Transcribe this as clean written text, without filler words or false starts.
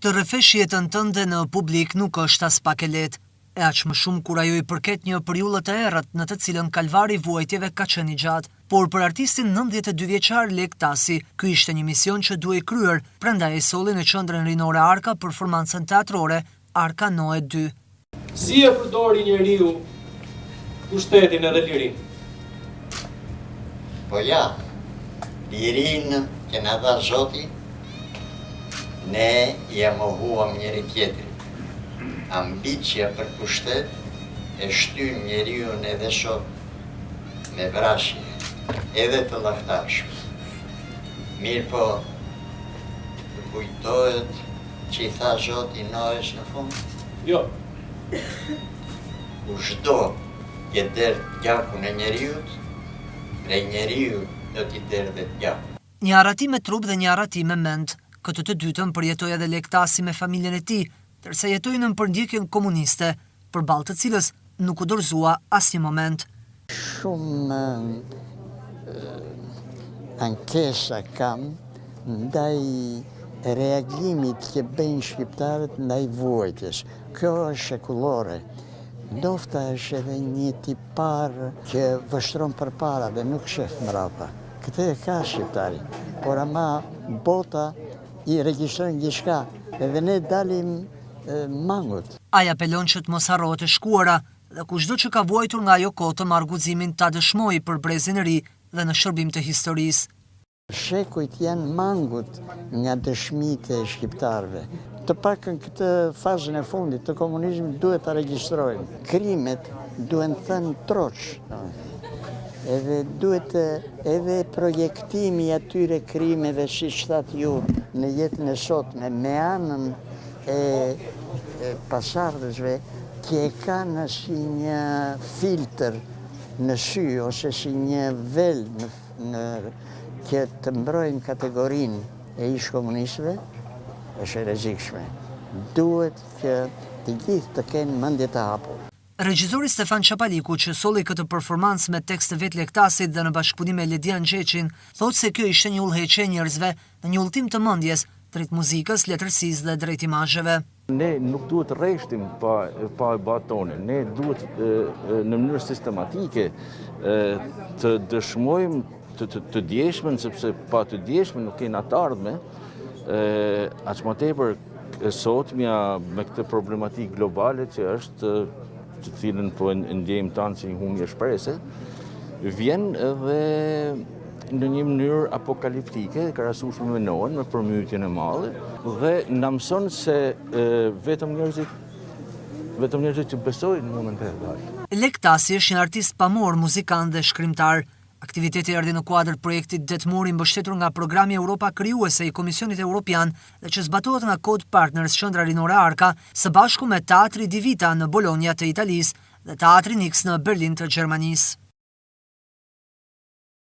Të rrëfesh jetën tënde në publik nuk është as pak e lehtë, e aq më shumë kur ajo i përket një periudhë të errët në të cilën kalvari vuajtjeve ka qenë i gjatë. Por për artistin 92 vjeçar Lek Tasi, ky ishte një mision që duhej kryer, prandaj e solli në qendrën rinore Arka performancën teatrore Arka Noe 2. Si e përdori njeriu pushtetin edhe lirinë? Po ja, lirinë që na dha Zoti, ne ja mohuam njëri tjetrin. Ambicia për pushtet e shtyn njeriu edhe sot me vrasje, edhe të lahtarshme. Mirë po, të kujtohet që i tha Zoti Noes në fund? Jo. Kushdo që der gjakun e njeriut, prej njeriu do t'i der dhe gjakun. Një arati me trup dhe një arati me mend. Këtë të dytën përjetoi edhe Lek Tasi me familjen e tij, tërsa jetoi në përndjekjen komuniste, përballë të cilës nuk u dorëzua asnjë moment. Shumë ankesa kam ndaj reagimit që bëjnë shqiptarët ndaj vuajtjes. Kjo është shekullore. Ndofta është edhe një tipar që vështron përpara dhe nuk shef mrapa. Këtë e ka shqiptari, por ama bota i regjistrojnë gjithçka, edhe ne dalim mangut. Ai apelon që të mos harrohet e shkuara dhe kushdo që ka vuajtur nga ajo kohë të marrë guximin ta dëshmojë për brezin e ri dhe në shërbim të historisë. Shekujt janë mangut nga dëshmitë e shqiptarëve. Të pakën këtë fazën e fundit të komunizmit duhet ta regjistrojnë. Krimet duhen thënë troç. Edhe duhet edhe projektimi atyre krimeve, si shtat ju, në jetën e sotme, me anën e pasardhësve që e kanë si një filtr në sy, ose si një vel që të mbrojnë kategorinë e ish komunistëve, është e rrezikshme. Duhet që të gjithë të kenë mendje të hapur. Regjizori Stefan Çapaliku, që solli këtë performancë me tekst të vet Lek Tasit dhe në bashkëpunim me Ledian Gjeçin, thotë se kjo ishte një udhëheqje e njerëzve në një udhëtim të mendjes, drejt muzikës, letërsisë dhe drejt imazheve. Ne nuk duhet të rreshtim pa batonin, ne duhet në mënyrë sistematike të dëshmojmë të djeshmen, sepse pa të djeshmen nuk kena të ardhme, aq më tepër sotmja me këtë problematikë globale që është të cilën po ndjejmë tanë si një humje shprese, vjen edhe në një mënyrë apokaliptike, krahasueshme me Noën, me përmytjen e madhe, dhe na mëson se vetëm njerëzit që besojnë në momente të dashme. Lek Tasi është një artist pamor, muzikant dhe shkrimtar. Aktiviteti erdhi në kuadër projektit Detmori mbështetur nga programi Europa Krijuese i Komisionit Evropian dhe që zbatohet nga Code Partners qendra rinore Arka, së bashku me Teatri Di Vita në Bologna të Italisë dhe Teatri Nix në Berlin të Gjermanisë.